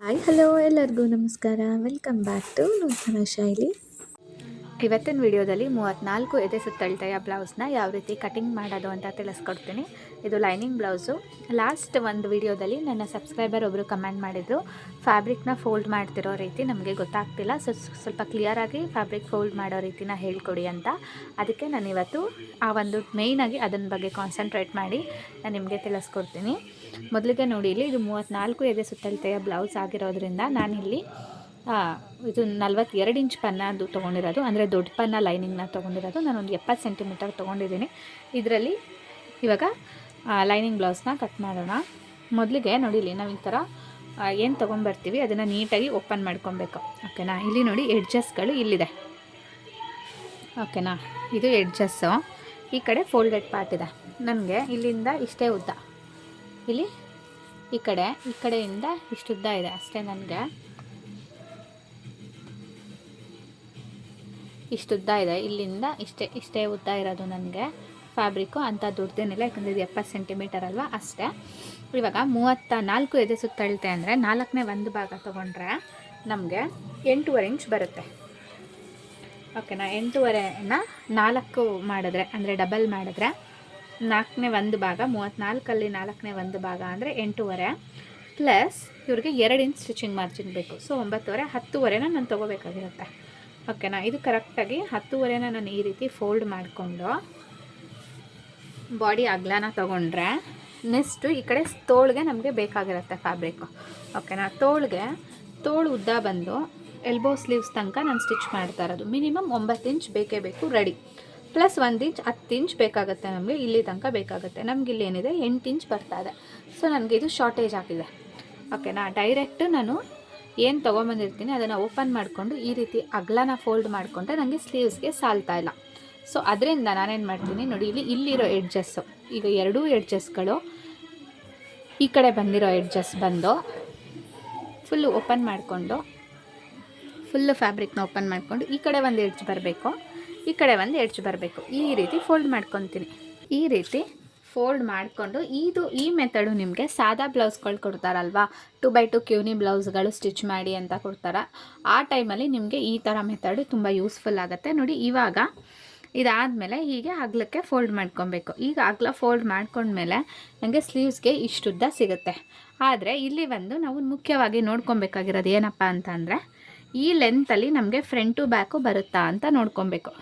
Hi hello ಎಲ್ಲರಿಗೂ ನಮಸ್ಕಾರ. Welcome back to ನೂತನ ಶೈಲಿ. ಇವತ್ತಿನ ವಿಡಿಯೋದಲ್ಲಿ 34 ಎದೆ ಸುತ್ತಳತೆಯ ಬ್ಲೌಸ್ನ ಯಾವ ರೀತಿ ಕಟಿಂಗ್ ಮಾಡೋದು ಅಂತ ತಿಳಿಸ್ಕೊಡ್ತೀನಿ. ಇದು ಲೈನಿಂಗ್ ಬ್ಲೌಸು. ಲಾಸ್ಟ್ ಒಂದು ವಿಡಿಯೋದಲ್ಲಿ ನನ್ನ ಸಬ್ಸ್ಕ್ರೈಬರ್ ಒಬ್ಬರು ಕಮೆಂಟ್ ಮಾಡಿದರು, ಫ್ಯಾಬ್ರಿಕ್ನ ಫೋಲ್ಡ್ ಮಾಡ್ತಿರೋ ರೀತಿ ನಮಗೆ ಗೊತ್ತಾಗ್ತಿಲ್ಲ, ಸ್ವಲ್ಪ ಕ್ಲಿಯರಾಗಿ ಫ್ಯಾಬ್ರಿಕ್ ಫೋಲ್ಡ್ ಮಾಡೋ ರೀತಿನ ಹೇಳ್ಕೊಡಿ ಅಂತ. ಅದಕ್ಕೆ ನಾನು ಇವತ್ತು ಆ ಒಂದು ಮೇಯ್ನಾಗಿ ಅದನ್ನ ಬಗ್ಗೆ ಕಾನ್ಸಂಟ್ರೇಟ್ ಮಾಡಿ ನಾನು ನಿಮಗೆ ತಿಳಿಸ್ಕೊಡ್ತೀನಿ. ಮೊದಲಿಗೆ ನೋಡಿ, ಇಲ್ಲಿ ಇದು 34 ಎದೆ ಸುತ್ತಳತೆಯ ಬ್ಲೌಸ್ ಆಗಿರೋದ್ರಿಂದ ನಾನಿಲ್ಲಿ ಇದು 42 ಇಂಚ್ ಪನ್ನದು ತೊಗೊಂಡಿರೋದು, ಅಂದರೆ ದೊಡ್ಡ ಪನ್ನ ಲೈನಿಂಗ್ನ ತೊಗೊಂಡಿರೋದು. ನಾನೊಂದು 70 ಸೆಂಟಿಮೀಟರ್ ತೊಗೊಂಡಿದ್ದೀನಿ. ಇದರಲ್ಲಿ ಇವಾಗ ಲೈನಿಂಗ್ ಬ್ಲೌಸ್ನ ಕಟ್ ಮಾಡೋಣ. ಮೊದಲಿಗೆ ನೋಡಿ, ಇಲ್ಲಿ ನಾವು ಈ ಥರ ಏನು ತೊಗೊಂಬರ್ತೀವಿ ಅದನ್ನು ನೀಟಾಗಿ ಓಪನ್ ಮಾಡ್ಕೊಬೇಕು. ಓಕೆನಾ? ಇಲ್ಲಿ ನೋಡಿ, ಎಡ್ಜಸ್ಗಳು ಇಲ್ಲಿದೆ. ಓಕೆನಾ? ಇದು ಎಡ್ಜಸ್ಸು. ಈ ಕಡೆ ಫೋಲ್ಡೆಡ್ ಪಾರ್ಟ್ ಇದೆ. ನನಗೆ ಇಲ್ಲಿಂದ ಇಷ್ಟೇ ಉದ್ದ, ಇಲ್ಲಿ ಈ ಕಡೆಯಿಂದ ಇಷ್ಟುದ್ದ ಇದೆ ಅಷ್ಟೇ. ನನಗೆ ಇಷ್ಟುದ್ದ ಇದೆ, ಇಲ್ಲಿಂದ ಇಷ್ಟೇ ಉದ್ದ ಇರೋದು ನನಗೆ ಫ್ಯಾಬ್ರಿಕ್ಕು. ಅಂತ ದುಡ್ದೇನಿಲ್ಲ, ಯಾಕಂದರೆ ಇದು 70 ಸೆಂಟಿಮೀಟರ್ ಅಲ್ವಾ, ಅಷ್ಟೇ. ಇವಾಗ 34 ಎದೆ ಸುತ್ತಳತೆ ಅಂದರೆ 4ನೇ ಒಂದು ಭಾಗ ತೊಗೊಂಡ್ರೆ ನಮಗೆ 8.5 ಇಂಚ್ ಬರುತ್ತೆ. ಓಕೆನಾ? 8.5ನ 4 ಮಾಡಿದ್ರೆ, ಅಂದರೆ ಡಬಲ್ ಮಾಡಿದ್ರೆ 4ನೇ ಒಂದು ಭಾಗ, 34ಅಲ್ಲಿ 4ನೇ ಒಂದು ಭಾಗ ಅಂದರೆ 8.5 ಪ್ಲಸ್ ಇವ್ರಿಗೆ 2 ಇಂಚ್ ಸ್ಟಿಚಿಂಗ್ ಮಾರ್ಜಿನ್ ಬೇಕು. ಸೊ 9.5, 10.5ನ ನಾನು ತೊಗೋಬೇಕಾಗಿರುತ್ತೆ. ಓಕೆನಾ? ಇದು ಕರೆಕ್ಟಾಗಿ 10.5ನ ನಾನು ಈ ರೀತಿ ಫೋಲ್ಡ್ ಮಾಡಿಕೊಂಡು ಬಾಡಿ ಅಗಲನ ತೊಗೊಂಡ್ರೆ ನೆಕ್ಸ್ಟು ಈ ಕಡೆ ತೋಳಿಗೆ ನಮಗೆ ಬೇಕಾಗಿರುತ್ತೆ ಫ್ಯಾಬ್ರಿಕ್ಕು. ಓಕೆನಾ? ತೋಳು ಉದ್ದ ಬಂದು ಎಲ್ಬೋ ಸ್ಲೀವ್ಸ್ ತನಕ ನಾನು ಸ್ಟಿಚ್ ಮಾಡ್ತಾ ಇರೋದು. ಮಿನಿಮಮ್ 9 ಇಂಚ್ ಬೇಕೇ ಬೇಕು ರೆಡಿ, ಪ್ಲಸ್ 1 ಇಂಚ್ 10 ಇಂಚ್ ಬೇಕಾಗುತ್ತೆ ನಮಗೆ, ಇಲ್ಲಿ ತನಕ ಬೇಕಾಗುತ್ತೆ. ನಮ್ಗೆ ಇಲ್ಲಿ ಏನಿದೆ 8 ಇಂಚ್ ಬರ್ತಾ ಇದೆ. ಸೊ ನನಗೆ ಇದು ಶಾರ್ಟೇಜ್ ಆಗಿದೆ. ಓಕೆನಾ? ಡೈರೆಕ್ಟ್ ನಾನು ಏನು ತೊಗೊಂಬಂದಿರ್ತೀನಿ ಅದನ್ನು ಓಪನ್ ಮಾಡಿಕೊಂಡು ಈ ರೀತಿ ಅಗಲನ ಫೋಲ್ಡ್ ಮಾಡಿಕೊಂಡ್ರೆ ನನಗೆ ಸ್ಲೀವ್ಸ್ಗೆ ಸಾಲ್ತಾ ಇಲ್ಲ. ಸೊ ಅದರಿಂದ ನಾನೇನು ಮಾಡ್ತೀನಿ ನೋಡಿ, ಇಲ್ಲಿರೋ ಎಡ್ಜಸ್ಸು, ಈಗ ಎರಡೂ ಎಡ್ಜಸ್ಗಳು ಈ ಕಡೆ ಬಂದಿರೋ ಎಡ್ಜಸ್ ಬಂದು ಫುಲ್ಲು ಓಪನ್ ಮಾಡಿಕೊಂಡು, ಫುಲ್ಲು ಫ್ಯಾಬ್ರಿಕ್ನ ಓಪನ್ ಮಾಡಿಕೊಂಡು ಈ ಕಡೆ ಒಂದು ಎಡ್ಜ್ ಬರಬೇಕು, ಈ ಕಡೆ ಒಂದು ಎಡ್ಜ್ ಬರಬೇಕು. ಈ ರೀತಿ ಫೋಲ್ಡ್ ಮಾಡ್ಕೊತೀನಿ. ಈ ರೀತಿ ಫೋಲ್ಡ್ ಮಾಡಿಕೊಂಡು ಈ ಮೆಥಡು ನಿಮಗೆ ಸಾದಾ ಬ್ಲೌಸ್ಗಳು ಕೊಡ್ತಾರಲ್ವ, 2x2 ಕ್ಯೂನಿ ಬ್ಲೌಸ್ಗಳು ಸ್ಟಿಚ್ ಮಾಡಿ ಅಂತ ಕೊಡ್ತಾರೆ. ಆ ಟೈಮಲ್ಲಿ ನಿಮಗೆ ಈ ಥರ ಮೆಥಡು ತುಂಬ ಯೂಸ್ಫುಲ್ ಆಗುತ್ತೆ. ನೋಡಿ, ಇವಾಗ ಇದಾದಮೇಲೆ ಹೀಗೆ ಅಗಲಕ್ಕೆ ಫೋಲ್ಡ್ ಮಾಡ್ಕೊಬೇಕು. ಈಗ ಅಗಲ ಫೋಲ್ಡ್ ಮಾಡ್ಕೊಂಡ್ಮೇಲೆ ನನಗೆ ಸ್ಲೀವ್ಸ್ಗೆ ಇಷ್ಟುದ್ದ ಸಿಗುತ್ತೆ. ಆದರೆ ಇಲ್ಲಿ ಒಂದು ನಾವು ಮುಖ್ಯವಾಗಿ ನೋಡ್ಕೊಬೇಕಾಗಿರೋದು ಏನಪ್ಪ ಅಂತಂದರೆ, ಈ ಲೆಂತಲ್ಲಿ ನಮಗೆ ಫ್ರಂಟು ಬ್ಯಾಕು ಬರುತ್ತಾ ಅಂತ ನೋಡ್ಕೊಬೇಕು.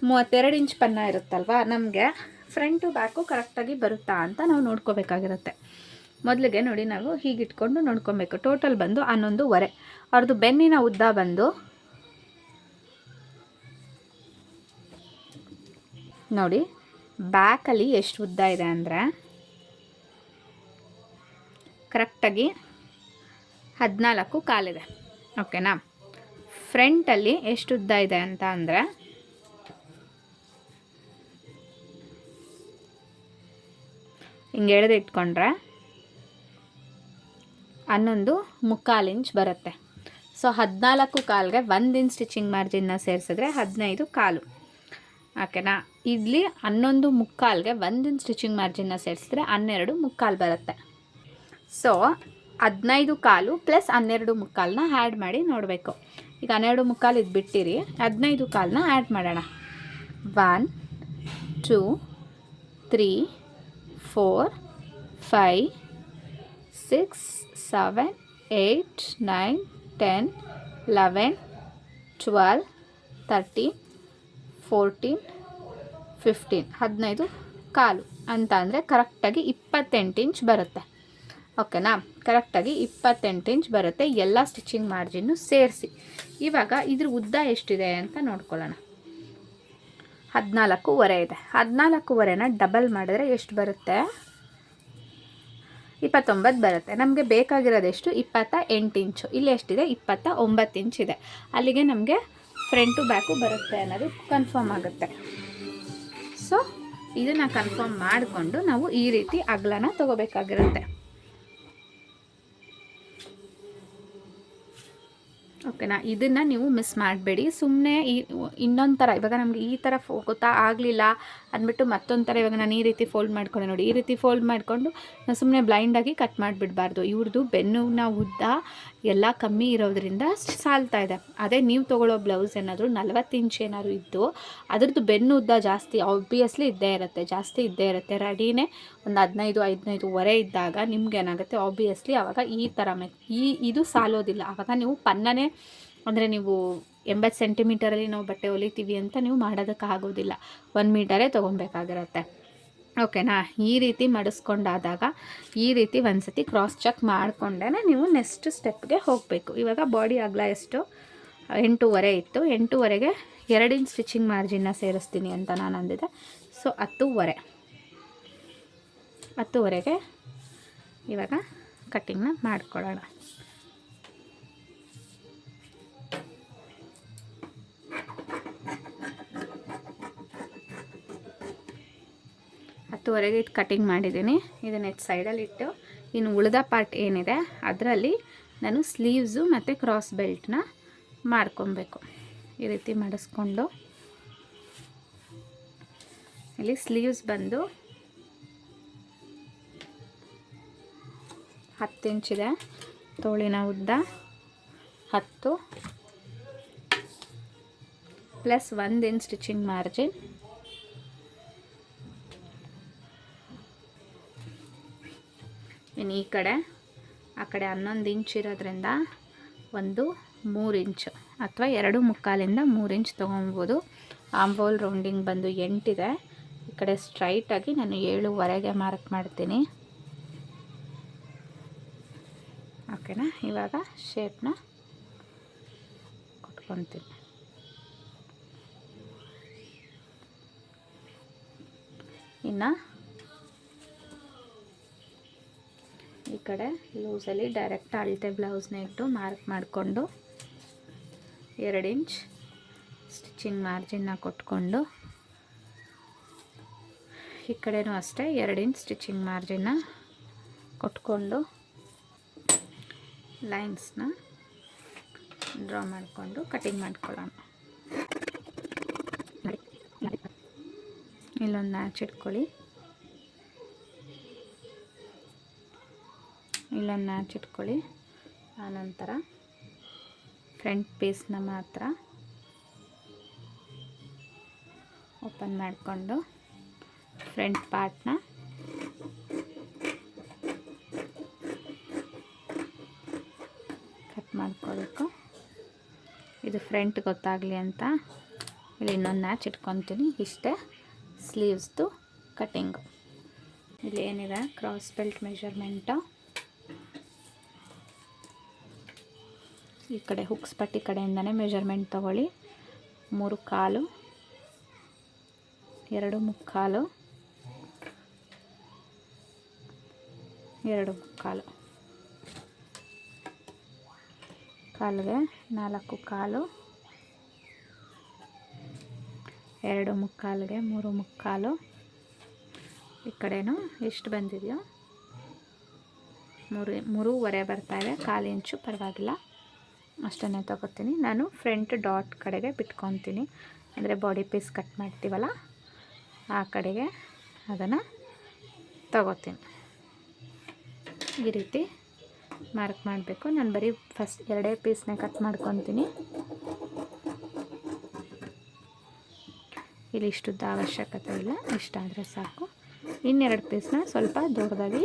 32 ಇಂಚ್ ಪನ್ನ ಇರುತ್ತಲ್ವ, ನಮಗೆ ಫ್ರಂಟು ಬ್ಯಾಕು ಕರೆಕ್ಟಾಗಿ ಬರುತ್ತಾ ಅಂತ ನಾವು ನೋಡ್ಕೋಬೇಕಾಗಿರುತ್ತೆ. ಮೊದಲಿಗೆ ನೋಡಿ, ನಾವು ಹೀಗಿಟ್ಕೊಂಡು ನೋಡ್ಕೊಬೇಕು. ಟೋಟಲ್ ಬಂದು 11.5. ಅವ್ರದ್ದು ಬೆನ್ನಿನ ಉದ್ದ ಬಂದು ನೋಡಿ, ಬ್ಯಾಕಲ್ಲಿ ಎಷ್ಟು ಉದ್ದ ಇದೆ ಅಂದರೆ ಕರೆಕ್ಟಾಗಿ 14 ಕಾಲಿದೆ. ಓಕೆನಾ? ಫ್ರಂಟಲ್ಲಿ ಎಷ್ಟು ಉದ್ದ ಇದೆ ಅಂತ ಅಂದರೆ ಹಿಂಗೆ ಎಳೆದು ಇಟ್ಕೊಂಡ್ರೆ 11.25 ಇಂಚ್ ಬರುತ್ತೆ. ಸೊ 14 ಕಾಲ್ಗೆ 1 ಇಂಚ್ ಸ್ಟಿಚಿಂಗ್ ಮಾರ್ಜಿನ್ನ ಸೇರಿಸಿದ್ರೆ 15 ಕಾಲು. ಓಕೆನಾ? ಇಲ್ಲಿ 11.25ಗೆ 1 ಇಂಚ್ ಸ್ಟಿಚಿಂಗ್ ಮಾರ್ಜಿನ್ನ ಸೇರಿಸಿದ್ರೆ 12.25 ಬರುತ್ತೆ. ಸೊ 15 ಕಾಲು ಪ್ಲಸ್ 12.25ನ ಆ್ಯಡ್ ಮಾಡಿ ನೋಡಬೇಕು. ಈಗ 12.25 ಇದು ಬಿಟ್ಟಿರಿ, 15 ಕಾಲನ್ನ ಆ್ಯಡ್ ಮಾಡೋಣ. 1 2 3 4 5 6 7 8 9 10 11 12 13 14 15 15 ಕಾಲು ಅಂತ ಅಂದರೆ ಕರೆಕ್ಟಾಗಿ 28 ಇಂಚ್ ಬರುತ್ತೆ. ಓಕೆನಾ? ಕರೆಕ್ಟಾಗಿ 28 ಇಂಚ್ ಬರುತ್ತೆ, ಎಲ್ಲ ಸ್ಟಿಚಿಂಗ್ ಮಾರ್ಜಿನ್ನು ಸೇರಿಸಿ. ಇವಾಗ ಇದ್ರ ಉದ್ದ ಎಷ್ಟಿದೆ ಅಂತ ನೋಡ್ಕೊಳ್ಳೋಣ. 14.5 ಇದೆ. 14.5ನ ಡಬಲ್ ಮಾಡಿದ್ರೆ ಎಷ್ಟು ಬರುತ್ತೆ? 29 ಬರುತ್ತೆ. ನಮಗೆ ಬೇಕಾಗಿರೋದೆಷ್ಟು? 28 ಇಂಚು. ಇಲ್ಲಿ ಎಷ್ಟಿದೆ? 29 ಇಂಚ್ ಇದೆ. ಅಲ್ಲಿಗೆ ನಮಗೆ ಫ್ರಂಟು ಬ್ಯಾಕು ಬರುತ್ತೆ ಅನ್ನೋದು ಕನ್ಫರ್ಮ್ ಆಗುತ್ತೆ. ಸೊ ಇದನ್ನು ಕನ್ಫರ್ಮ್ ಮಾಡಿಕೊಂಡು ನಾವು ಈ ರೀತಿ ಅಗಲನ ತೊಗೋಬೇಕಾಗಿರುತ್ತೆ. ಓಕೆನಾ. ಇದನ್ನು ನೀವು ಮಿಸ್ ಮಾಡಬೇಡಿ. ಸುಮ್ಮನೆ ಇನ್ನೊಂದು ಥರ ಇವಾಗ ನಮಗೆ ಈ ಥರ ಗೊತ್ತಾ ಆಗಲಿಲ್ಲ ಅಂದ್ಬಿಟ್ಟು ಮತ್ತೊಂದು ಥರ ಇವಾಗ ನಾನು ಈ ರೀತಿ ಫೋಲ್ಡ್ ಮಾಡ್ಕೊಂಡೆ ನೋಡಿ, ಈ ರೀತಿ ಫೋಲ್ಡ್ ಮಾಡಿಕೊಂಡು ಸುಮ್ಮನೆ ಬ್ಲೈಂಡಾಗಿ ಕಟ್ ಮಾಡಿಬಿಡಬಾರ್ದು. ಇವ್ರದ್ದು ಬೆನ್ನಿನ ಉದ್ದ ಎಲ್ಲ ಕಮ್ಮಿ ಇರೋದ್ರಿಂದ ಸಾಲ್ತಾ ಇದೆ. ಅದೇ ನೀವು ತೊಗೊಳ್ಳೋ ಬ್ಲೌಸ್ ಏನಾದರೂ 40 ಇಂಚ್ ಏನಾದ್ರು ಇದ್ದು ಅದ್ರದ್ದು ಬೆನ್ನು ಉದ್ದ ಜಾಸ್ತಿ ಆಬ್ವಿಯಸ್ಲಿ ಇದ್ದೇ ಇರುತ್ತೆ, ಜಾಸ್ತಿ ಇದ್ದೇ ಇರುತ್ತೆ. ರೆಡಿನೇ ಒಂದು 15-15.5 ಇದ್ದಾಗ ನಿಮ್ಗೆ ಏನಾಗುತ್ತೆ ಆಬ್ವಿಯಸ್ಲಿ ಆವಾಗ ಈ ಥರ ಇದು ಸಾಲೋದಿಲ್ಲ. ಆವಾಗ ನೀವು ಪನ್ನನೇ ಅಂದರೆ ನೀವು 80 ಸೆಂಟಿಮೀಟರಲ್ಲಿ ನಾವು ಬಟ್ಟೆ ಹೊಲಿತೀವಿ ಅಂತ ನೀವು ಮಾಡೋದಕ್ಕಾಗೋದಿಲ್ಲ, 1 ಮೀಟರೇ ತೊಗೊಬೇಕಾಗಿರುತ್ತೆ. ಓಕೆನಾ. ಈ ರೀತಿ ಮಡಿಸ್ಕೊಂಡಾದಾಗ ಈ ರೀತಿ ಒಂದು ಸತಿ ಕ್ರಾಸ್ ಚೆಕ್ ಮಾಡಿಕೊಂಡೇ ನೀವು ನೆಕ್ಸ್ಟ್ ಸ್ಟೆಪ್ಗೆ ಹೋಗಬೇಕು. ಇವಾಗ ಬಾಡಿ ಅಗಲ ಎಷ್ಟು 8.5 ಇತ್ತು, 8.5ಗೆ 2 ಇಂಚ್ ಸ್ಟಿಚಿಂಗ್ ಮಾರ್ಜಿನ್ನ ಸೇರಿಸ್ತೀನಿ ಅಂತ ನಾನು ಅಂದಿದ್ದೆ. ಸೊ 10.5ಗೆ ಇವಾಗ ಕಟ್ಟಿಂಗ್ನ ಮಾಡ್ಕೊಳ್ಳೋಣ. ಇಟ್ಟು ಕಟ್ಟಿಂಗ್ ಮಾಡಿದ್ದೀನಿ. ಇದನ್ನ ನೆಟ್ ಸೈಡಲ್ಲಿ ಇಟ್ಟು ಇನ್ನು ಉಳಿದ ಪಾರ್ಟ್ ಏನಿದೆ ಅದರಲ್ಲಿ ನಾನು ಸ್ಲೀವ್ಸು ಮತ್ತು ಕ್ರಾಸ್ ಬೆಲ್ಟ್ನ ಮಾಡ್ಕೊಬೇಕು. ಈ ರೀತಿ ಮಾಡಿಸ್ಕೊಂಡು ಇಲ್ಲಿ ಸ್ಲೀವ್ಸ್ ಬಂದು 10 ಇಂಚಿದೆ, ತೋಳಿನ ಉದ್ದ 10 ಪ್ಲಸ್ 1 ಇಂಚ್ ಸ್ಟಿಚಿಂಗ್ ಮಾರ್ಜಿನ್, ಇನ್ನು ಈ ಕಡೆ ಆ ಕಡೆ 11 ಇಂಚ್ ಇರೋದ್ರಿಂದ ಒಂದು 3 ಇಂಚು ಅಥವಾ 2.25ಇಂದ 3 ಇಂಚ್ ತೊಗೊಬೋದು. ಆಂಬೋಲ್ ರೌಂಡಿಂಗ್ ಬಂದು 8 ಇದೆ. ಈ ಕಡೆ ಸ್ಟ್ರೈಟಾಗಿ ನಾನು 7.5ಗೆ ಮಾರ್ಕ್ ಮಾಡ್ತೀನಿ. ಓಕೆನಾ. ಇವಾಗ ಶೇಪ್ನ ಕೊಟ್ಕೊತೀನಿ. ಇನ್ನು ಈ ಕಡೆ ಲೂಸಲ್ಲಿ ಡೈರೆಕ್ಟ್ ಅಳತೆ ಬ್ಲೌಸ್ನ ಇಟ್ಟು ಮಾರ್ಕ್ ಮಾಡಿಕೊಂಡು 2 ಇಂಚ್ ಸ್ಟಿಚಿಂಗ್ ಮಾರ್ಜಿನ್ನ ಕೊಟ್ಕೊಂಡು ಈ ಕಡೆನೂ ಅಷ್ಟೇ 2 ಇಂಚ್ ಸ್ಟಿಚಿಂಗ್ ಮಾರ್ಜಿನ್ನ ಕೊಟ್ಕೊಂಡು ಲೈನ್ಸ್ನ ಡ್ರಾ ಮಾಡಿಕೊಂಡು ಕಟಿಂಗ್ ಮಾಡ್ಕೊಳ್ಳೋಣ. ಇಲ್ಲೊಂದು ಮ್ಯಾಚ್ ಇಟ್ಕೊಳ್ಳಿ, ಇಲ್ಲೊಂದು ಮ್ಯಾಚ್ ಇಟ್ಕೊಳ್ಳಿ. ಆನಂತರ ಫ್ರಂಟ್ ಪೀಸ್ನ ಮಾತ್ರ ಓಪನ್ ಮಾಡಿಕೊಂಡು ಫ್ರಂಟ್ ಪಾರ್ಟ್ನ ಕಟ್ ಮಾಡ್ಕೋಬೇಕು. ಇದು ಫ್ರಂಟ್ ಗೊತ್ತಾಗಲಿ ಅಂತ ಇಲ್ಲಿ ಇನ್ನೊಂದು ಮ್ಯಾಚ್ ಇಟ್ಕೊತೀನಿ. ಇಷ್ಟೇ ಸ್ಲೀವ್ಸ್ದು ಕಟ್ಟಿಂಗು. ಇಲ್ಲಿ ಏನಿದೆ ಕ್ರಾಸ್ ಬೆಲ್ಟ್ ಮೆಷರ್ಮೆಂಟು, ಈ ಕಡೆ ಹುಕ್ಸ್ ಪಟ್ಟಿ ಕಡೆಯಿಂದನೇ ಮೆಷರ್ಮೆಂಟ್ ತೊಗೊಳ್ಳಿ. 3/4, 2.25, 2.25, ಕಾಲಿಗೆ 4.25, 2.25ಗೆ 3.25. ಈ ಕಡೆನೂ ಎಷ್ಟು ಬಂದಿದೆಯೋ 3.5 ಬರ್ತಾಯಿದೆ, 1/4 ಇಂಚು ಪರವಾಗಿಲ್ಲ, ಅಷ್ಟನ್ನೇ ತೊಗೋತೀನಿ. ನಾನು ಫ್ರಂಟ್ ಡಾಟ್ ಕಡೆಗೆ ಬಿಟ್ಕೊತೀನಿ, ಅಂದರೆ ಬಾಡಿ ಪೀಸ್ ಕಟ್ ಮಾಡ್ತೀವಲ್ಲ ಆ ಕಡೆಗೆ ಅದನ್ನು ತಗೋತೀನಿ. ಈ ರೀತಿ ಮಾರ್ಕ್ ಮಾಡಬೇಕು. ನಾನು ಬರೀ ಫಸ್ಟ್ 2 ಪೀಸ್ನೇ ಕಟ್ ಮಾಡ್ಕೊತೀನಿ. ಇಲ್ಲಿ ಇಷ್ಟುದ್ದ ಅವಶ್ಯಕತೆ ಇಲ್ಲ, ಇಷ್ಟಾದರೆ ಸಾಕು. ಇನ್ನೆರಡು ಪೀಸ್ನ ಸ್ವಲ್ಪ ದೊಡ್ಡದಾಗಿ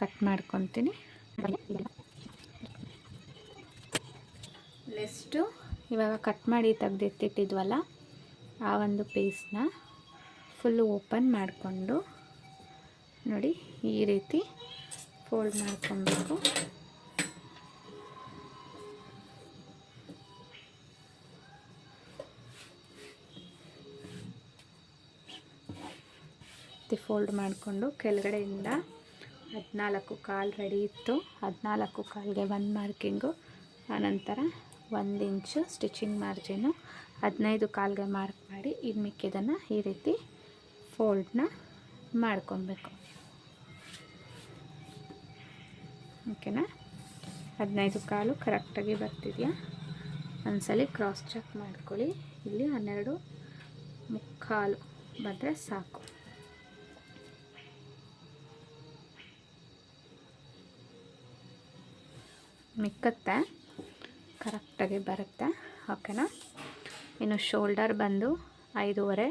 ಕಟ್ ಮಾಡ್ಕೊತೀನಿ. ನೆಕ್ಸ್ಟು ಇವಾಗ ಕಟ್ ಮಾಡಿ ತೆಗೆದಿಟ್ಟಿದ್ವಲ್ಲ ಆ ಒಂದು ಪೀಸ್ನ ಫುಲ್ಲು ಓಪನ್ ಮಾಡಿಕೊಂಡು ನೋಡಿ ಈ ರೀತಿ ಫೋಲ್ಡ್ ಮಾಡ್ಕೊಬೇಕು. ಫೋಲ್ಡ್ ಮಾಡಿಕೊಂಡು ಕೆಳಗಡೆಯಿಂದ 14.25 ರೆಡಿ ಇತ್ತು, 14.25ಗೆ 1 ಮಾರ್ಕಿಂಗು, ಆನಂತರ 1 ಇಂಚು ಸ್ಟಿಚಿಂಗ್ ಮಾರ್ಜಿನು, 15.25ಗೆ ಮಾರ್ಕ್ ಮಾಡಿ ಇನ್ನು ಮಿಕ್ಕಿದ್ದನ್ನು ಈ ರೀತಿ ಫೋಲ್ಡ್ನ ಮಾಡ್ಕೊಬೇಕು. ಓಕೆನಾ. 15 ಕಾಲು ಕರೆಕ್ಟಾಗಿ ಬರ್ತಿದೆಯಾ ಒಂದ್ಸಲಿ ಕ್ರಾಸ್ ಚೆಕ್ ಮಾಡ್ಕೊಳ್ಳಿ. ಇಲ್ಲಿ 12 ಮುಕ್ಕಾಲು ಬಂದರೆ ಸಾಕು. ಮಿಕ್ಕತ್ತೆ ಕರೆಕ್ಟಾಗಿ ಬರುತ್ತೆ. ಓಕೆನಾ. ಇನ್ನು ಶೋಲ್ಡರ್ ಬಂದು 5.5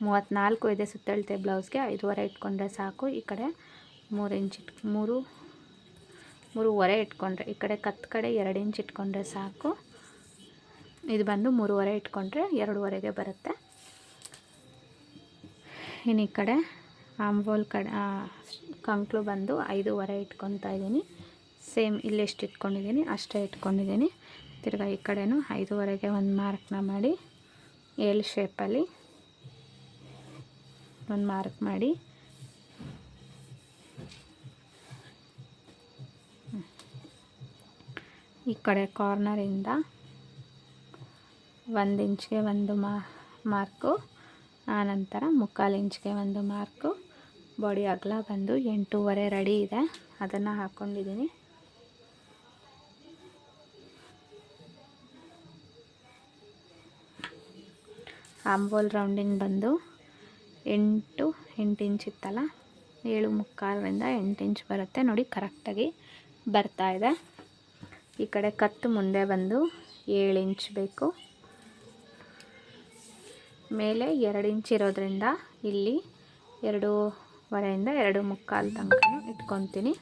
34 ಇದೆ ಸುತ್ತಳತೆ ಬ್ಲೌಸ್ಗೆ. 5.5 ಇಟ್ಕೊಂಡ್ರೆ ಸಾಕು. ಈ ಕಡೆ 3 ಇಂಚ್ 3.5 ಇಟ್ಕೊಂಡ್ರೆ, ಈ ಕಡೆ ಕತ್ತು ಕಡೆ 2 ಇಂಚ್ ಇಟ್ಕೊಂಡ್ರೆ ಸಾಕು. ಇದು ಬಂದು 3.5 ಇಟ್ಕೊಂಡ್ರೆ 2.5ಗೆ ಬರುತ್ತೆ. ಇನ್ನು ಈ ಕಡೆ ಆಂಬೋಲ್ ಕಡೆ ಕಂಕ್ಳು ಬಂದು 5.5 ಇಟ್ಕೊತಾ ಇದ್ದೀನಿ. ಸೇಮ್ ಇಲ್ಲೆಷ್ಟು ಇಟ್ಕೊಂಡಿದ್ದೀನಿ ಅಷ್ಟೇ ಇಟ್ಕೊಂಡಿದ್ದೀನಿ. ತಿರ್ಗಾ ಈ ಕಡೆನೂ 5.5ಗೆ ಒಂದು ಮಾರ್ಕ್ನ ಮಾಡಿ ಎಲ್ ಶೇಪಲ್ಲಿ ಒಂದು ಮಾರ್ಕ್ ಮಾಡಿ ಈ ಕಡೆ ಕಾರ್ನರಿಂದ 1 ಇಂಚ್ಗೆ ಒಂದು ಮಾರ್ಕು, ಆನಂತರ 3/4 ಇಂಚ್ಗೆ ಒಂದು ಮಾರ್ಕು. ಬಾಡಿ ಅಗಲ ಬಂದು 8.5 ರೆಡಿ ಇದೆ, ಅದನ್ನು ಹಾಕ್ಕೊಂಡಿದ್ದೀನಿ. ಆಂಬೋಲ್ ರೌಂಡಿಂಗ್ ಬಂದು 8 ಇಂಚ್ ಇತ್ತಲ್ಲ, 7.75ರಿಂದ 8 ಇಂಚ್ ಬರುತ್ತೆ ನೋಡಿ, ಕರೆಕ್ಟಾಗಿ ಬರ್ತಾ ಇದೆ. ಈ ಕಡೆ ಕತ್ತು ಮುಂದೆ ಬಂದು 7 ಇಂಚ್ ಬೇಕು. ಮೇಲೆ 2 ಇಂಚ್ ಇರೋದ್ರಿಂದ ಇಲ್ಲಿ 2.5ರಿಂದ 2.75 ತನಕ ಇಟ್ಕೊತೀನಿ.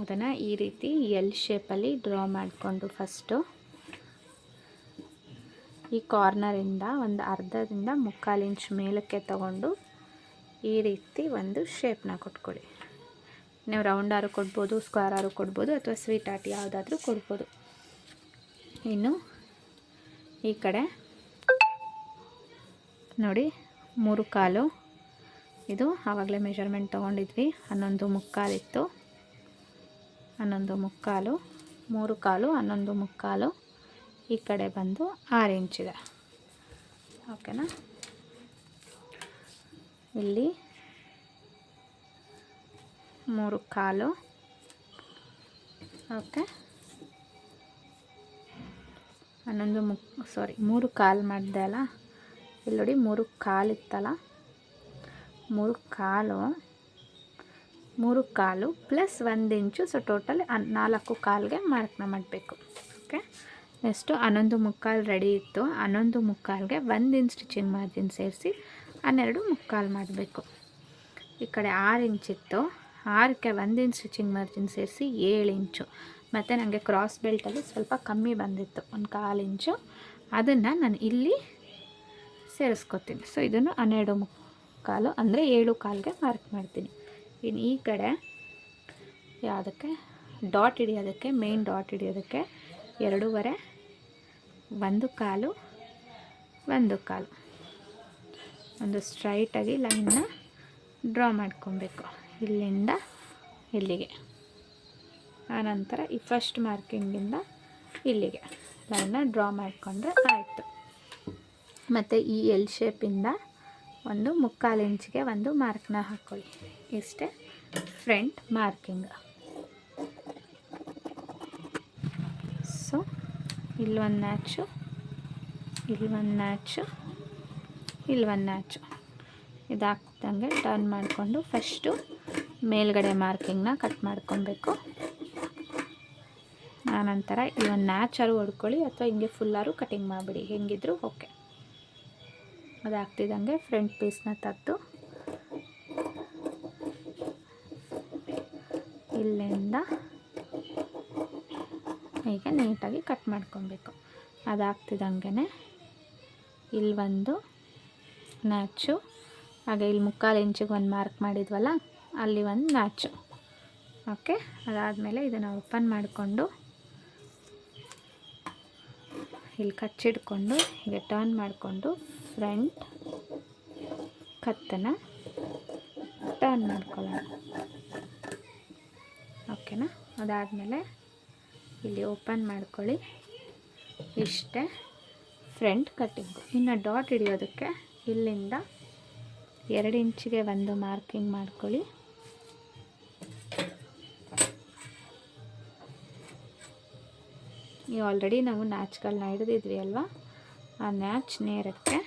ಅದನ್ನು ಈ ರೀತಿ ಎಲ್ ಶೇಪಲ್ಲಿ ಡ್ರಾ ಮಾಡಿಕೊಂಡು ಫಸ್ಟು ಈ ಕಾರ್ನರಿಂದ ಒಂದು ಅರ್ಧದಿಂದ 3/4 ಇಂಚ್ ಮೇಲಕ್ಕೆ ತಗೊಂಡು ಈ ರೀತಿ ಒಂದು ಶೇಪ್ನ ಕೊಟ್ಕೊಳ್ಳಿ. ನೀವು ರೌಂಡ್ ಆರು ಕೊಡ್ಬೋದು, ಸ್ಕ್ವೇರ್ ಆರು ಕೊಡ್ಬೋದು, ಅಥವಾ ಸ್ವೀಟ್ ಆರ್ಟ್ ಯಾವುದಾದ್ರೂ ಕೊಡ್ಬೋದು. ಇನ್ನು ಈ ಕಡೆ ನೋಡಿ 3/4 ಇದು ಆವಾಗಲೇ ಮೆಜರ್ಮೆಂಟ್ ತೊಗೊಂಡಿದ್ವಿ. 11.75 ಇತ್ತು, 11.75, 3/4, 11.75. ಈ ಕಡೆ ಬಂದು 6 ಇಂಚಿದೆ. ಓಕೆನಾ. ಇಲ್ಲಿ 3/4. ಓಕೆ, 3/4 ಮಾಡಿದೆ ಅಲ್ಲ, ಇಲ್ಲಿ ನೋಡಿ 3/4 ಇತ್ತಲ್ಲ, 3/4 ಪ್ಲಸ್ 1 ಇಂಚು, ಸೊ ಟೋಟಲ್ 4/4ಗೆ ಮಾರ್ಕ್ನ ಮಾಡಬೇಕು. ಓಕೆ, ನೆಕ್ಸ್ಟು 11.75 ರೆಡಿ ಇತ್ತು, 11.75ಗೆ 1 ಇಂಚ್ ಸ್ಟಿಚಿಂಗ್ ಮಾರ್ಜಿನ್ ಸೇರಿಸಿ 12.75 ಮಾಡಬೇಕು. ಈ ಕಡೆ 6 ಇಂಚ್ ಇತ್ತು, 6ಕ್ಕೆ 1 ಇಂಚ್ ಸ್ಟಿಚಿಂಗ್ ಮಾರ್ಜಿನ್ ಸೇರಿಸಿ 7 ಇಂಚು. ಮತ್ತು ನನಗೆ ಕ್ರಾಸ್ ಬೆಲ್ಟಲ್ಲಿ ಸ್ವಲ್ಪ ಕಮ್ಮಿ ಬಂದಿತ್ತು, 1/4 ಇಂಚು, ಅದನ್ನು ನಾನು ಇಲ್ಲಿ ಸೇರಿಸ್ಕೊತೀನಿ. ಸೊ ಇದನ್ನು 12.75 ಅಂದರೆ 7/4ಗೆ ಮಾರ್ಕ್ ಮಾಡ್ತೀನಿ. ಇನ್ನು ಈ ಕಡೆ ಯಾವುದಕ್ಕೆ ಡಾಟ್ ಹಿಡಿಯೋದಕ್ಕೆ, ಮೇನ್ ಡಾಟ್ ಹಿಡಿಯೋದಕ್ಕೆ 2.5, 1/4, 1/4 ಒಂದು ಸ್ಟ್ರೈಟಾಗಿ ಲೈನ್ನ ಡ್ರಾ ಮಾಡ್ಕೊಬೇಕು ಇಲ್ಲಿಂದ ಇಲ್ಲಿಗೆ. ಆನಂತರ ಈ ಫಸ್ಟ್ ಮಾರ್ಕಿಂಗಿಂದ ಇಲ್ಲಿಗೆ ಲೈನ್ನ ಡ್ರಾ ಮಾಡಿಕೊಂಡ್ರೆ ಆಯಿತು. ಮತ್ತು ಈ ಎಲ್ ಶೇಪಿಂದ ಒಂದು 3/4 ಇಂಚಿಗೆ ಒಂದು ಮಾರ್ಕ್ನ ಹಾಕ್ಕೊಳ್ಳಿ. ಇಷ್ಟೇ ಫ್ರಂಟ್ ಮಾರ್ಕಿಂಗ್. ಸೊ ಇಲ್ಲೊಂದು ನ್ಯಾಚು, ಇಲ್ಲೊಂದು ನ್ಯಾಚು, ಇಲ್ಲೊಂದು ನ್ಯಾಚು, ಇದಾಗ್ತಂಗೆ ಟರ್ನ್ ಮಾಡಿಕೊಂಡು ಫಸ್ಟು ಮೇಲ್ಗಡೆ ಮಾರ್ಕಿಂಗ್ನ ಕಟ್ ಮಾಡ್ಕೊಬೇಕು. ಆನಂತರ ಇಲ್ಲೊಂದು ನ್ಯಾಚಾರು ಹೊಡ್ಕೊಳ್ಳಿ, ಅಥವಾ ಹಿಂಗೆ ಫುಲ್ಲಾರು ಕಟಿಂಗ್ ಮಾಡಿಬಿಡಿ, ಹೆಂಗಿದ್ರು ಓಕೆ. ಅದಾಗ್ತಿದ್ದಂಗೆ ಫ್ರಂಟ್ ಪೀಸ್ನ ತೆಗೆದು ಇಲ್ಲಿಂದ ಹೀಗೆ ನೀಟಾಗಿ ಕಟ್ ಮಾಡ್ಕೊಬೇಕು. ಅದಾಗ್ತಿದ್ದಂಗೆ ಇಲ್ಲೊಂದು ನ್ಯಾಚು, ಹಾಗೆ ಇಲ್ಲಿ 3/4 ಇಂಚಿಗೆ ಒಂದು ಮಾರ್ಕ್ ಮಾಡಿದ್ವಲ್ಲ, ಅಲ್ಲಿ ಒಂದು ನ್ಯಾಚು. ಓಕೆ, ಅದಾದಮೇಲೆ ಇದನ್ನು ಓಪನ್ ಮಾಡಿಕೊಂಡು ಇಲ್ಲಿ ಕಚ್ಚಿಡ್ಕೊಂಡು ಹೀಗೆ ಟರ್ನ್ ಮಾಡಿಕೊಂಡು ಫ್ರಂಟ್ ಕತ್ತನ್ನು ಟರ್ನ್ ಮಾಡ್ಕೊಳ್ಳೋಣ. ಓಕೆನಾ. ಅದಾದಮೇಲೆ ಇಲ್ಲಿ ಓಪನ್ ಮಾಡ್ಕೊಳ್ಳಿ. ಇಷ್ಟೇ ಫ್ರಂಟ್ ಕಟ್ಟಿಂಗು. ಇನ್ನು ಡಾಟ್ ಹಿಡಿಯೋದಕ್ಕೆ ಇಲ್ಲಿಂದ 2 ಇಂಚಿಗೆ ಒಂದು ಮಾರ್ಕಿಂಗ್ ಮಾಡ್ಕೊಳ್ಳಿ. ಈ ಆಲ್ರೆಡಿ ನಾವು ನ್ಯಾಚ್ಗಳನ್ನ ಹಿಡಿದಿದ್ವಿ ಅಲ್ವಾ, ಆ ನ್ಯಾಚ್ ನೇರಕ್ಕೆ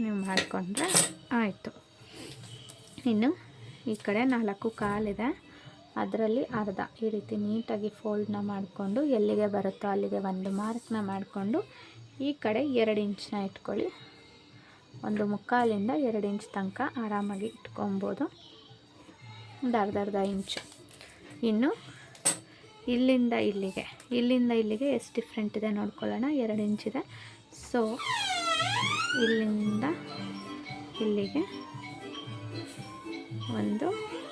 ನೀವು ಮಾಡಿಕೊಂಡ್ರೆ ಆಯಿತು. ಇನ್ನು ಈ ಕಡೆ 4 ಕಾಲಿದೆ, ಅದರಲ್ಲಿ ಅರ್ಧ ಈ ರೀತಿ ನೀಟಾಗಿ ಫೋಲ್ಡ್ನ ಮಾಡಿಕೊಂಡು ಎಲ್ಲಿಗೆ ಬರುತ್ತೋ ಅಲ್ಲಿಗೆ ಒಂದು ಮಾರ್ಕ್ನ ಮಾಡಿಕೊಂಡು ಈ ಕಡೆ 2 ಇಂಚನ್ನ ಇಟ್ಕೊಳ್ಳಿ. 1.25 ಇಂದ 2 ಇಂಚ್ ತನಕ ಆರಾಮಾಗಿ ಇಟ್ಕೊಬೋದು, ಒಂದು ಅರ್ಧ ಇಂಚು. ಇನ್ನು ಇಲ್ಲಿಂದ ಇಲ್ಲಿಗೆ ಎಷ್ಟು ಡಿಫ್ರೆಂಟ್ ಇದೆ ನೋಡ್ಕೊಳ್ಳೋಣ. 2 ಇಂಚಿದೆ. ಸೊ ಇಲ್ಲಿಂದ ಇಲ್ಲಿಗೆ ಒಂದು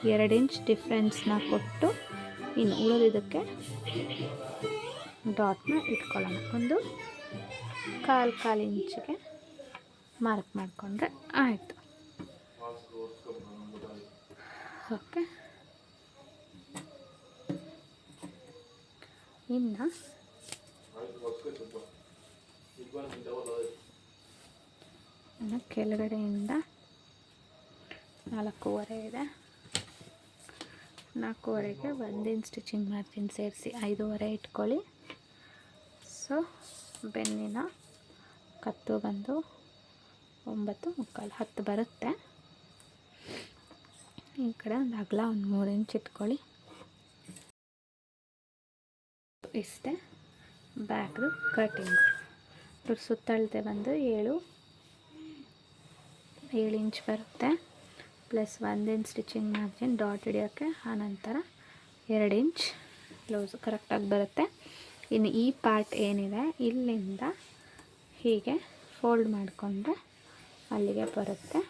2 ಇಂಚ್ ಡಿಫ್ರೆನ್ಸ್ನ ಕೊಟ್ಟು ಇನ್ನು ಉಳಿದಿದ್ದಕ್ಕೆ ಡಾಟ್ನ ಇಟ್ಕೊಳ್ಳೋಣ. ಒಂದು ಕಾಲು ಇಂಚಿಗೆ ಮಾರ್ಕ್ ಮಾಡಿಕೊಂಡ್ರೆ ಆಯಿತು. ಓಕೆ, ಇನ್ನು ಕೆಳಗಡೆಯಿಂದ 4.25 ಇದೆ. 4.25ಗೆ 1 ಇಂಚ್ ಸ್ಟಿಚಿಂಗ್ ಮಾರ್ಜಿನ್ ಸೇರಿಸಿ 5.25 ಇಟ್ಕೊಳ್ಳಿ. ಸೊ ಬೆನ್ನಿನ ಕತ್ತು ಬಂದು 9.25 10 ಬರುತ್ತೆ. ಈ ಕಡೆ ಒಂದು ಅಗಲ ಒಂದು 3 ಇಂಚ್ ಇಟ್ಕೊಳ್ಳಿ. ಇಷ್ಟೇ ಬ್ಯಾಕ್ದು ಕಟಿಂಗ್. ಸುತ್ತಳತೆ ಬಂದು 7 ಇಂಚ್ ಬರುತ್ತೆ, plus 1 inch stitching margin dot ಹಿಡಿಯೋಕ್ಕೆ, ಆನಂತರ 2 ಇಂಚ್ ಬ್ಲೌಸು ಕರೆಕ್ಟಾಗಿ ಬರುತ್ತೆ. ಇನ್ನು ಈ ಪಾರ್ಟ್ ಏನಿದೆ ಇಲ್ಲಿಂದ ಹೀಗೆ ಫೋಲ್ಡ್ ಮಾಡಿಕೊಂಡ್ರೆ ಅಲ್ಲಿಗೆ ಬರುತ್ತೆ.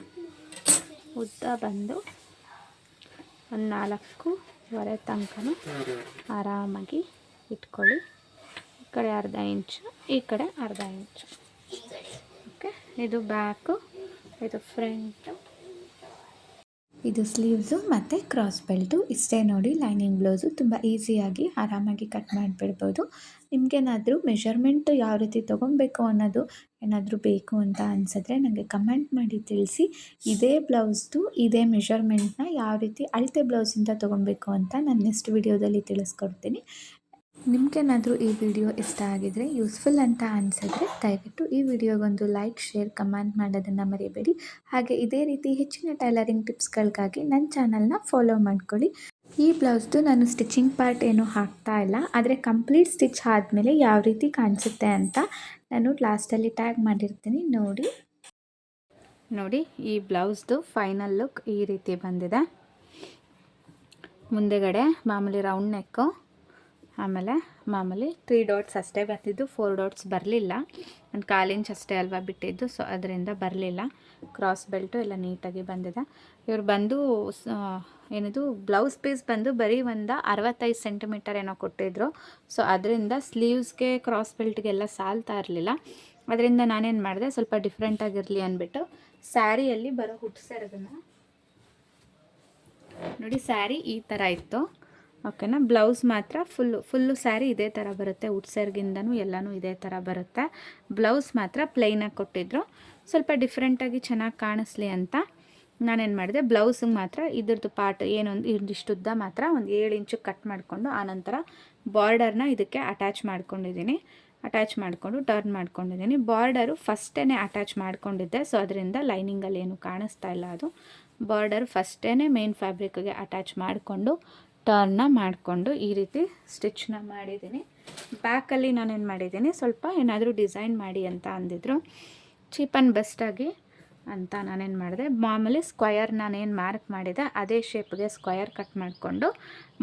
ಉದ್ದ ಬಂದು ಒಂದು 4.25 ತನಕನೂ ಆರಾಮಾಗಿ ಇಟ್ಕೊಳ್ಳಿ. ಈ ಕಡೆ ಅರ್ಧ ಇಂಚು, ಈ ಕಡೆ ಅರ್ಧ ಇಂಚು. ಓಕೆ, ಇದು ಬ್ಯಾಕು, ಇದು ಫ್ರಂಟು, ಇದು ಸ್ಲೀವ್ಸು ಮತ್ತು ಕ್ರಾಸ್ ಬೆಲ್ಟು. ಇಷ್ಟೇ ನೋಡಿ ಲೈನಿಂಗ್ ಬ್ಲೌಸು. ತುಂಬ ಈಸಿಯಾಗಿ ಆರಾಮಾಗಿ ಕಟ್ ಮಾಡಿಬಿಡ್ಬೋದು. ನಿಮಗೇನಾದರೂ ಮೆಷರ್ಮೆಂಟು ಯಾವ ರೀತಿ ತೊಗೊಬೇಕು ಅನ್ನೋದು ಏನಾದರೂ ಬೇಕು ಅಂತ ಅನಿಸಿದ್ರೆ ನನಗೆ ಕಮೆಂಟ್ ಮಾಡಿ ತಿಳಿಸಿ. ಇದೇ ಬ್ಲೌಸ್ದು ಇದೇ ಮೆಷರ್ಮೆಂಟ್ನ ಯಾವ ರೀತಿ ಅಳತೆ ಬ್ಲೌಸಿಂದ ತೊಗೊಬೇಕು ಅಂತ ನಾನು ನೆಕ್ಸ್ಟ್ ವಿಡಿಯೋದಲ್ಲಿ ತಿಳಿಸ್ಕೊಡ್ತೀನಿ. ನಿಮಗೇನಾದರೂ ಈ ವಿಡಿಯೋ ಇಷ್ಟ ಆಗಿದರೆ, ಯೂಸ್ಫುಲ್ ಅಂತ ಅನಿಸಿದ್ರೆ ದಯವಿಟ್ಟು ಈ ವಿಡಿಯೋಗೊಂದು ಲೈಕ್, ಶೇರ್, ಕಮೆಂಟ್ ಮಾಡೋದನ್ನು ಮರಿಬೇಡಿ. ಹಾಗೆ ಇದೇ ರೀತಿ ಹೆಚ್ಚಿನ ಟೈಲರಿಂಗ್ ಟಿಪ್ಸ್ಗಳಿಗಾಗಿ ನನ್ನ ಚಾನಲ್ನ ಫಾಲೋ ಮಾಡ್ಕೊಳ್ಳಿ. ಈ ಬ್ಲೌಸ್ದು ನಾನು ಸ್ಟಿಚಿಂಗ್ ಪಾರ್ಟ್ ಏನೂ ಹಾಕ್ತಾ ಇಲ್ಲ, ಆದರೆ ಕಂಪ್ಲೀಟ್ ಸ್ಟಿಚ್ ಆದಮೇಲೆ ಯಾವ ರೀತಿ ಕಾಣಿಸುತ್ತೆ ಅಂತ ನಾನು ಲಾಸ್ಟಲ್ಲಿ ಟ್ಯಾಗ್ ಮಾಡಿರ್ತೀನಿ ನೋಡಿ. ಈ ಬ್ಲೌಸ್ದು ಫೈನಲ್ ಲುಕ್ ಈ ರೀತಿ ಬಂದಿದೆ. ಮುಂದೆಗಡೆ ಮಾಮೂಲಿ ರೌಂಡ್ ನೆಕ್ಕು, ಆಮೇಲೆ ಮಾಮೂಲಿ 3 ಡಾಟ್ಸ್ ಅಷ್ಟೇ ಬರ್ತಿದ್ದು, 4 ಡಾಟ್ಸ್ ಬರಲಿಲ್ಲ. ಒಂದು 1/4 ಇಂಚ್ ಅಷ್ಟೇ ಅಲ್ವಾ ಬಿಟ್ಟಿದ್ದು, ಸೊ ಅದರಿಂದ ಬರಲಿಲ್ಲ. ಕ್ರಾಸ್ ಬೆಲ್ಟು ಎಲ್ಲ ನೀಟಾಗಿ ಬಂದಿದೆ. ಇವ್ರು ಬಂದು ಏನಿದು ಬ್ಲೌಸ್ ಪೀಸ್ ಬಂದು ಬರೀ ಒಂದು 65 ಸೆಂಟಿಮೀಟರ್ ಏನೋ ಕೊಟ್ಟಿದ್ರು. ಸೊ ಅದರಿಂದ ಸ್ಲೀವ್ಸ್ಗೆ ಕ್ರಾಸ್ ಬೆಲ್ಟ್ಗೆಲ್ಲ ಸಾಲ್ತಾ ಇರಲಿಲ್ಲ. ಅದರಿಂದ ನಾನೇನು ಮಾಡಿದೆ, ಸ್ವಲ್ಪ ಡಿಫ್ರೆಂಟಾಗಿರಲಿ ಅಂದ್ಬಿಟ್ಟು ಸ್ಯಾರಿಯಲ್ಲಿ ಬರೋ ಹುಟ್ಸೆರಗನ್ನ ನೋಡಿ, ಸ್ಯಾರಿ ಈ ಥರ ಇತ್ತು. ಓಕೆನಾ, ಬ್ಲೌಸ್ ಮಾತ್ರ ಫುಲ್ಲು ಸ್ಯಾರಿ ಇದೇ ಥರ ಬರುತ್ತೆ. ಉಟ್ಸರ್ಗಿಂದನೂ ಎಲ್ಲನೂ ಇದೇ ಥರ ಬರುತ್ತೆ. ಬ್ಲೌಸ್ ಮಾತ್ರ ಪ್ಲೈನಾಗಿ ಕೊಟ್ಟಿದ್ರು. ಸ್ವಲ್ಪ ಡಿಫ್ರೆಂಟಾಗಿ ಚೆನ್ನಾಗಿ ಕಾಣಿಸ್ಲಿ ಅಂತ ನಾನೇನು ಮಾಡಿದೆ, ಬ್ಲೌಸಿಗೆ ಮಾತ್ರ ಇದ್ರದ್ದು ಪಾರ್ಟ್ ಏನೊಂದು ಇಷ್ಟಿದ್ದ ಮಾತ್ರ ಒಂದು 7 ಇಂಚು ಕಟ್ ಮಾಡಿಕೊಂಡು, ಆನಂತರ ಬಾರ್ಡರ್ನ ಇದಕ್ಕೆ ಅಟ್ಯಾಚ್ ಮಾಡಿಕೊಂಡು ಟರ್ನ್ ಮಾಡ್ಕೊಂಡಿದ್ದೀನಿ. ಬಾರ್ಡರು ಫಸ್ಟೇ ಅಟ್ಯಾಚ್ ಮಾಡ್ಕೊಂಡಿದ್ದೆ, ಸೊ ಅದರಿಂದ ಲೈನಿಂಗಲ್ಲಿ ಏನು ಕಾಣಿಸ್ತಾ ಇಲ್ಲ. ಅದು ಬಾರ್ಡರ್ ಫಸ್ಟೇ ಮೇನ್ ಫ್ಯಾಬ್ರಿಕ್ಗೆ ಅಟ್ಯಾಚ್ ಮಾಡಿಕೊಂಡು ಟರ್ನ್ನ ಮಾಡಿಕೊಂಡು ಈ ರೀತಿ ಸ್ಟಿಚ್ನ ಮಾಡಿದ್ದೀನಿ. ಬ್ಯಾಕಲ್ಲಿ ನಾನೇನು ಮಾಡಿದ್ದೀನಿ, ಸ್ವಲ್ಪ ಏನಾದರೂ ಡಿಸೈನ್ ಮಾಡಿ ಅಂತ ಅಂದಿದ್ರು. ಚೀಪ್ ಆ್ಯಂಡ್ ಬೆಸ್ಟಾಗಿ ಅಂತ ನಾನೇನು ಮಾಡಿದೆ, ಮಾಮೂಲಿ ಸ್ಕ್ವಯರ್ ನಾನೇನು ಮಾರ್ಕ್ ಮಾಡಿದೆ ಅದೇ ಶೇಪ್ಗೆ ಸ್ಕ್ವಯರ್ ಕಟ್ ಮಾಡಿಕೊಂಡು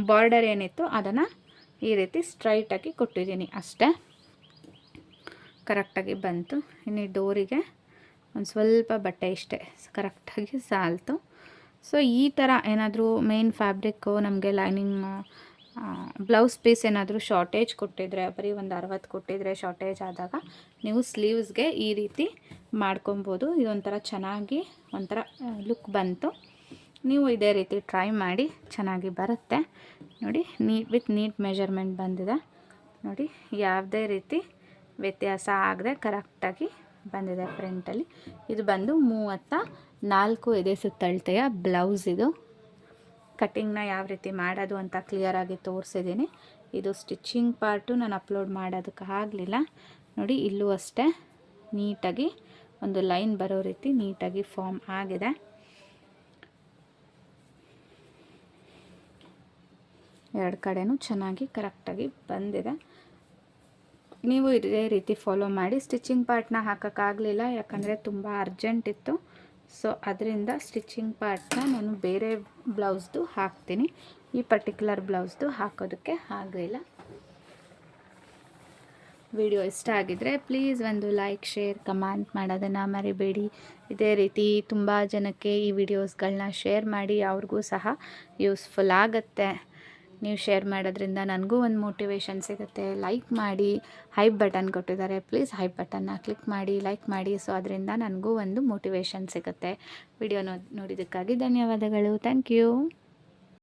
ಬಾರ್ಡರ್ ಏನಿತ್ತು ಅದನ್ನು ಈ ರೀತಿ ಸ್ಟ್ರೈಟಾಗಿ ಕೊಟ್ಟಿದ್ದೀನಿ. ಅಷ್ಟೇ, ಕರೆಕ್ಟಾಗಿ ಬಂತು. ಇನ್ನು ಡೋರಿಗೆ ಒಂದು ಸ್ವಲ್ಪ ಬಟ್ಟೆ ಇಷ್ಟೇ ಕರೆಕ್ಟಾಗಿ ಸಾಲ್ತು. ಸೊ ಈ ಥರ ಏನಾದರೂ ಮೇನ್ ಫ್ಯಾಬ್ರಿಕ್ಕು ನಮಗೆ ಲೈನಿಂಗ್ ಬ್ಲೌಸ್ ಪೀಸ್ ಏನಾದರೂ ಶಾರ್ಟೇಜ್ ಕೊಟ್ಟಿದ್ರೆ, ಬರೀ ಒಂದು 60 ಕೊಟ್ಟಿದ್ರೆ ಶಾರ್ಟೇಜ್ ಆದಾಗ ನೀವು ಸ್ಲೀವ್ಸ್ಗೆ ಈ ರೀತಿ ಮಾಡ್ಕೊಬೋದು. ಇದೊಂಥರ ಚೆನ್ನಾಗಿ ಒಂಥರ ಲುಕ್ ಬಂತು. ನೀವು ಇದೇ ರೀತಿ ಟ್ರೈ ಮಾಡಿ, ಚೆನ್ನಾಗಿ ಬರುತ್ತೆ ನೋಡಿ. ನೀಟ್ ಮೆಜರ್ಮೆಂಟ್ ಬಂದಿದೆ ನೋಡಿ, ಯಾವುದೇ ರೀತಿ ವ್ಯತ್ಯಾಸ ಆಗದೆ ಕರೆಕ್ಟಾಗಿ ಬಂದಿದೆ ಫ್ರಂಟಲ್ಲಿ. ಇದು ಬಂದು 34 ಎದೆ ಸುತ್ತಳತೆಯ ಬ್ಲೌಸ್ ಇದು. ಕಟ್ಟಿಂಗ್ನ ಯಾವ ರೀತಿ ಮಾಡೋದು ಅಂತ ಕ್ಲಿಯರಾಗಿ ತೋರಿಸಿದ್ದೀನಿ. ಇದು ಸ್ಟಿಚಿಂಗ್ ಪಾರ್ಟು ನಾನು ಅಪ್ಲೋಡ್ ಮಾಡೋದಕ್ಕೆ ಆಗಲಿಲ್ಲ. ನೋಡಿ ಇಲ್ಲೂ ಅಷ್ಟೇ ನೀಟಾಗಿ ಒಂದು ಲೈನ್ ಬರೋ ರೀತಿ ನೀಟಾಗಿ ಫಾರ್ಮ್ ಆಗಿದೆ. ಎರಡು ಕಡೆನೂ ಚೆನ್ನಾಗಿ ಕರೆಕ್ಟಾಗಿ ಬಂದಿದೆ. ನೀವು ಇದೇ ರೀತಿ ಫಾಲೋ ಮಾಡಿ. ಸ್ಟಿಚಿಂಗ್ ಪಾರ್ಟ್ನ ಹಾಕೋಕ್ಕಾಗಲಿಲ್ಲ ಯಾಕಂದರೆ ತುಂಬ ಅರ್ಜೆಂಟ್ ಇತ್ತು. ಸೊ ಅದರಿಂದ ಸ್ಟಿಚಿಂಗ್ ಪಾರ್ಟ್ನ ನಾನು ಬೇರೆ ಬ್ಲೌಸ್ದು ಹಾಕ್ತೀನಿ. ಈ ಪರ್ಟಿಕ್ಯುಲರ್ ಬ್ಲೌಸ್ದು ಹಾಕೋದಕ್ಕೆ ಆಗಲಿಲ್ಲ. ವಿಡಿಯೋ ಇಷ್ಟ ಆಗಿದರೆ ಪ್ಲೀಸ್ ಒಂದು ಲೈಕ್, ಶೇರ್, ಕಮೆಂಟ್ ಮಾಡೋದನ್ನು ಮರಿಬೇಡಿ. ಇದೇ ರೀತಿ ತುಂಬ ಜನಕ್ಕೆ ಈ ವಿಡಿಯೋಸ್ಗಳನ್ನ ಶೇರ್ ಮಾಡಿ, ಅವ್ರಿಗೂ ಸಹ ಯೂಸ್ಫುಲ್ ಆಗುತ್ತೆ. ನೀವು ಶೇರ್ ಮಾಡೋದ್ರಿಂದ ನನಗೂ ಒಂದು ಮೋಟಿವೇಶನ್ ಸಿಗುತ್ತೆ. ಲೈಕ್ ಮಾಡಿ, ಹೈಪ್ ಬಟನ್ ಕೊಟ್ಟಿದ್ದಾರೆ, ಪ್ಲೀಸ್ ಹೈಪ್ ಬಟನ್ನ ಕ್ಲಿಕ್ ಮಾಡಿ, ಲೈಕ್ ಮಾಡಿ. ಸೊ ಅದರಿಂದ ನನಗೂ ಒಂದು ಮೋಟಿವೇಶನ್ ಸಿಗುತ್ತೆ. ವಿಡಿಯೋ ನೋಡಿದ್ದಕ್ಕಾಗಿ ಧನ್ಯವಾದಗಳು. Thank you.